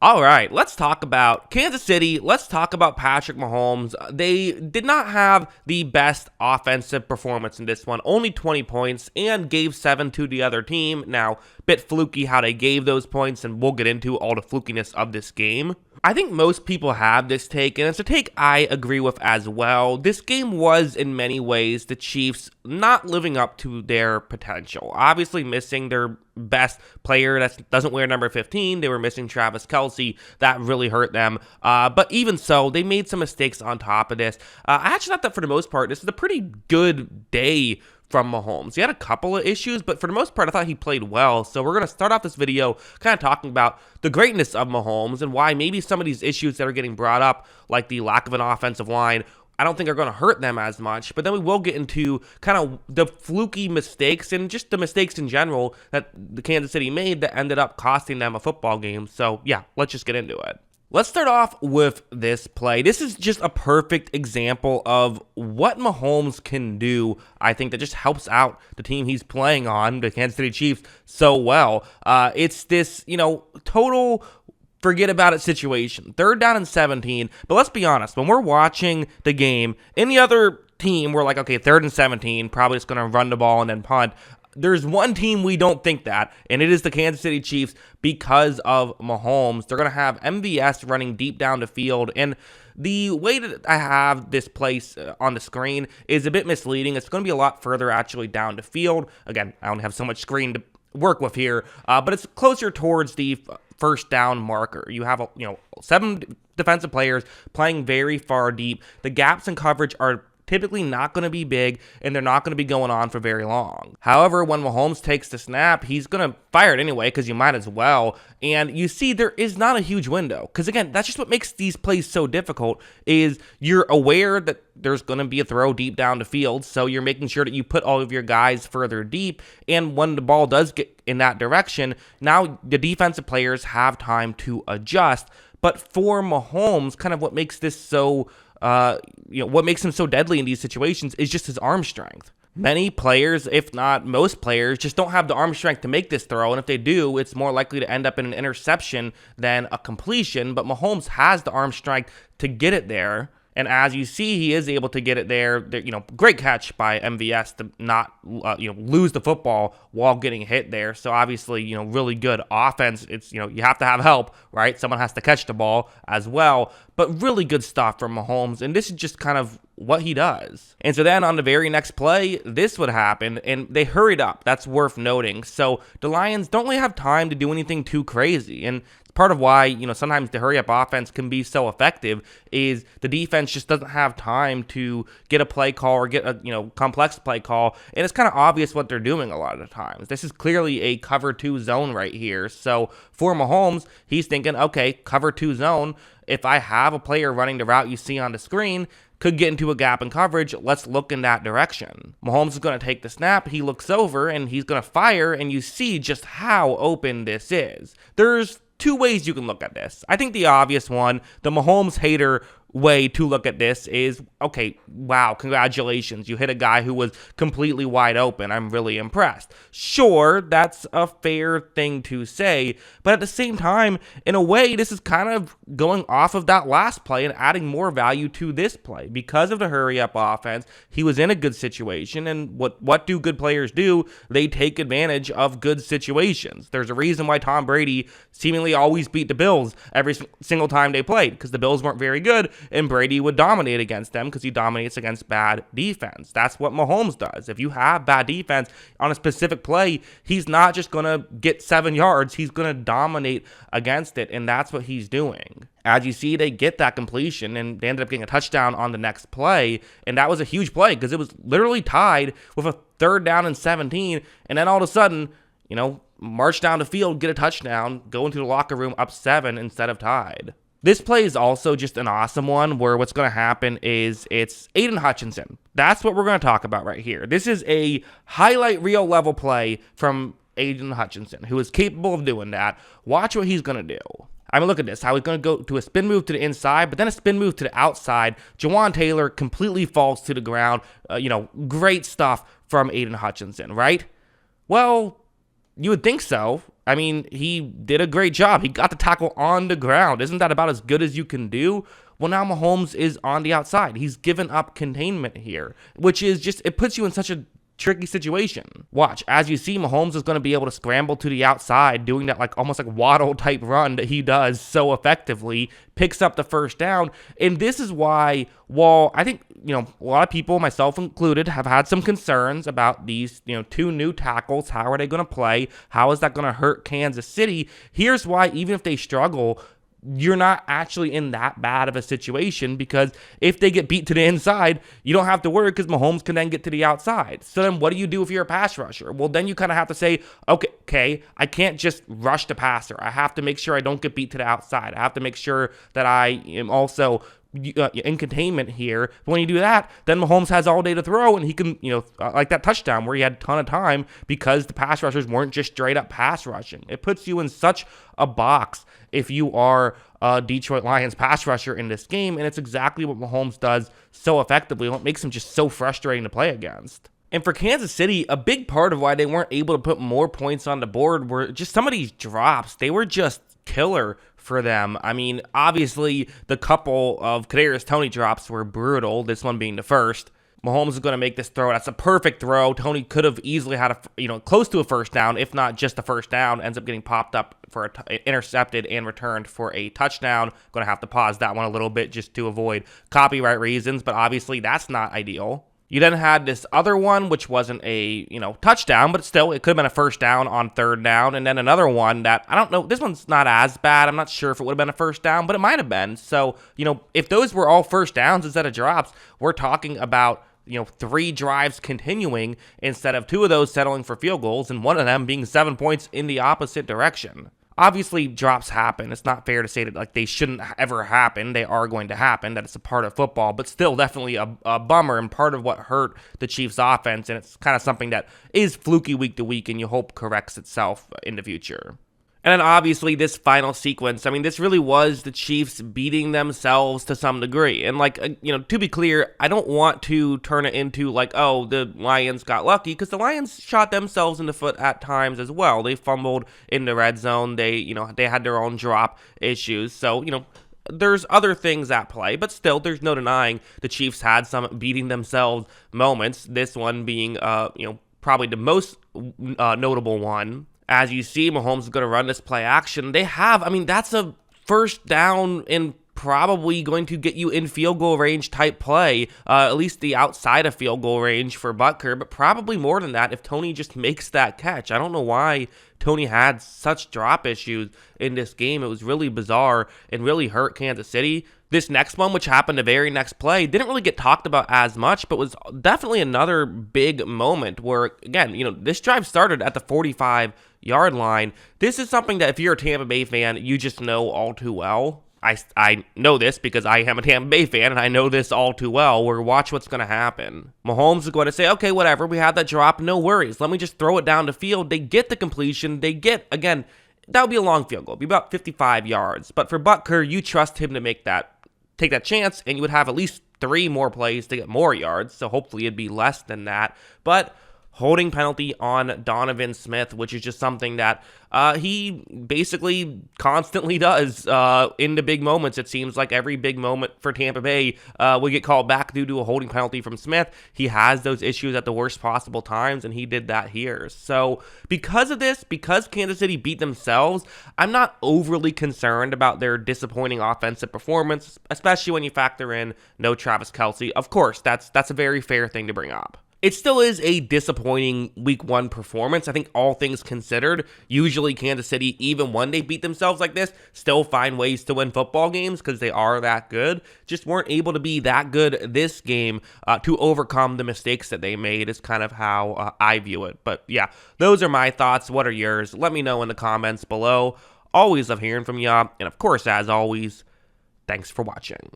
All right, let's talk about Kansas City. Let's talk about Patrick Mahomes. They did not have the best offensive performance in this one, only 20 points, and gave 7 to the other team. Now, bit fluky how they gave those points, and we'll get into all the flukiness of this game. I think most people have this take, and it's a take I agree with as well. This game was, in many ways, the Chiefs not living up to their potential. Obviously missing their best player that doesn't wear number 15. They were missing Travis Kelce. That really hurt them. But even so, they made some mistakes on top of this. I actually thought that for the most part, this is a pretty good day from Mahomes. He had a couple of issues, but for the most part, I thought he played well. So we're going to start off this video kind of talking about the greatness of Mahomes and why maybe some of these issues that are getting brought up, like the lack of an offensive line, I don't think are going to hurt them as much. But then we will get into kind of the fluky mistakes and just the mistakes in general that the Kansas City made that ended up costing them a football game. So yeah, let's just get into it. Let's start off with this play. This is just a perfect example of what Mahomes can do. I think that just helps out the team he's playing on, the Kansas City Chiefs, so well. It's this, total forget about it situation. 3rd down and 17. But let's be honest, when we're watching the game, any other team, we're like, okay, 3rd and 17, probably just going to run the ball and then punt. There's one team we don't think that, and it is the Kansas City Chiefs because of Mahomes. They're going to have MVS running deep down the field, and the way that I have this place on the screen is a bit misleading. It's going to be a lot further actually down the field. Again, I only have so much screen to work with here, but it's closer towards the first down marker. You have 7 defensive players playing very far deep. The gaps in coverage are typically not going to be big, and they're not going to be going on for very long. However, when Mahomes takes the snap, he's going to fire it anyway because you might as well. And you see there is not a huge window because, again, that's just what makes these plays so difficult is you're aware that there's going to be a throw deep down the field, so you're making sure that you put all of your guys further deep, and when the ball does get in that direction, now the defensive players have time to adjust. But for Mahomes, kind of what makes this so what makes him so deadly in these situations is just his arm strength. Many players, if not most players, just don't have the arm strength to make this throw, and if they do, it's more likely to end up in an interception than a completion, but Mahomes has the arm strength to get it there. And as you see, he is able to get it there. Great catch by MVS to not, lose the football while getting hit there. So obviously, really good offense. It's, you have to have help, right? Someone has to catch the ball as well. But really good stuff from Mahomes. And this is just kind of what he does. And so then on the very next play, this would happen, and they hurried up. That's worth noting. So the Lions don't really have time to do anything too crazy. And part of why, sometimes the hurry-up offense can be so effective is the defense just doesn't have time to get a play call or get a, complex play call, and it's kind of obvious what they're doing a lot of the times. This is clearly a cover 2 zone right here. So for Mahomes, he's thinking, okay, cover 2 zone. If I have a player running the route you see on the screen, could get into a gap in coverage, let's look in that direction. Mahomes is going to take the snap, he looks over, and he's going to fire, and you see just how open this is. There's 2 ways you can look at this. I think the obvious one, the Mahomes hater way to look at this is, okay, wow, congratulations. You hit a guy who was completely wide open. I'm really impressed. Sure, that's a fair thing to say, but at the same time, in a way, this is kind of going off of that last play and adding more value to this play. Because of the hurry-up offense, he was in a good situation, and what do good players do? They take advantage of good situations. There's a reason why Tom Brady seemingly always beat the Bills every single time they played, because the Bills weren't very good, and Brady would dominate against them because he dominates against bad defense. That's what Mahomes does. If you have bad defense on a specific play, he's not just going to get 7 yards. He's going to dominate against it, and that's what he's doing. As you see, they get that completion, and they ended up getting a touchdown on the next play, and that was a huge play because it was literally tied with a 3rd down and 17, and then all of a sudden, march down the field, get a touchdown, go into the locker room up 7 instead of tied. This play is also just an awesome one where what's going to happen is it's Aiden Hutchinson. That's what we're going to talk about right here. This is a highlight reel level play from Aiden Hutchinson, who is capable of doing that. Watch what he's going to do. I mean, look at this, how he's going to go to a spin move to the inside, but then a spin move to the outside. Jawan Taylor completely falls to the ground. Great stuff from Aiden Hutchinson, right? Well, You would think so. I mean, he did a great job. He got the tackle on the ground. Isn't that about as good as you can do? Well, now Mahomes is on the outside. He's given up containment here, which is just, it puts you in such a tricky situation. Watch, as you see, Mahomes is going to be able to scramble to the outside, doing that like almost like Waddle type run that he does so effectively, picks up the first down. And this is why, while I think, a lot of people, myself included, have had some concerns about these, two new tackles. How are they going to play? How is that going to hurt Kansas City? Here's why, even if they struggle, you're not actually in that bad of a situation, because if they get beat to the inside, you don't have to worry because Mahomes can then get to the outside. So then what do you do if you're a pass rusher? Well, then you kind of have to say, okay, I can't just rush the passer. I have to make sure I don't get beat to the outside. I have to make sure that I am also in containment here. But when you do that, then Mahomes has all day to throw, and he can, like that touchdown where he had a ton of time because the pass rushers weren't just straight up pass rushing. It puts you in such a box if you are a Detroit Lions pass rusher in this game, and it's exactly what Mahomes does so effectively. What makes him just so frustrating to play against. And for Kansas City, a big part of why they weren't able to put more points on the board were just some of these drops. They were just killer for them. I mean, obviously, the couple of Kadarius Toney drops were brutal, this one being the first. Mahomes is going to make this throw. That's a perfect throw. Toney could have easily had close to a first down, if not just a first down. Ends up getting popped up for intercepted and returned for a touchdown. Going to have to pause that one a little bit just to avoid copyright reasons, but obviously that's not ideal. You then had this other one, which wasn't a, touchdown, but still, it could have been a first down on third down. And then another one that, I don't know, this one's not as bad. I'm not sure if it would have been a first down, but it might have been. So, if those were all first downs instead of drops, we're talking about, 3 drives continuing instead of 2 of those settling for field goals, and one of them being 7 points in the opposite direction. Obviously, drops happen. It's not fair to say that they shouldn't ever happen. They are going to happen. That it's a part of football, but still definitely a bummer and part of what hurt the Chiefs' offense. And it's kind of something that is fluky week to week, and you hope corrects itself in the future. And then obviously this final sequence, I mean, this really was the Chiefs beating themselves to some degree. And to be clear, I don't want to turn it into the Lions got lucky, because the Lions shot themselves in the foot at times as well. They fumbled in the red zone. They had their own drop issues. So, there's other things at play, but still, there's no denying the Chiefs had some beating themselves moments. This one being, probably the most notable one. As you see, Mahomes is going to run this play action. That's a first down and probably going to get you in field goal range type play, at least the outside of field goal range for Butker, but probably more than that if Toney just makes that catch. I don't know why Toney had such drop issues in this game. It was really bizarre and really hurt Kansas City. This next one, which happened the very next play, didn't really get talked about as much, but was definitely another big moment where, again, this drive started at the 45-yard line. This is something that if you're a Tampa Bay fan, you just know all too well. I know this because I am a Tampa Bay fan, and I know this all too well, where watch what's going to happen. Mahomes is going to say, okay, whatever, we had that drop, no worries. Let me just throw it down the field. They get the completion. They get, again, that would be a long field goal. It'd be about 55 yards. But for Butker, you trust him to take that chance, and you would have at least 3 more plays to get more yards, so hopefully it'd be less than that. But holding penalty on Donovan Smith, which is just something that he basically constantly does in the big moments. It seems like every big moment for Tampa Bay will get called back due to a holding penalty from Smith. He has those issues at the worst possible times, and he did that here. So because of this, because Kansas City beat themselves, I'm not overly concerned about their disappointing offensive performance, especially when you factor in no Travis Kelce. Of course, that's a very fair thing to bring up. It still is a disappointing week 1 performance. I think all things considered, usually Kansas City, even when they beat themselves like this, still find ways to win football games because they are that good. Just weren't able to be that good this game to overcome the mistakes that they made is kind of how I view it. But yeah, those are my thoughts. What are yours? Let me know in the comments below. Always love hearing from y'all. And of course, as always, thanks for watching.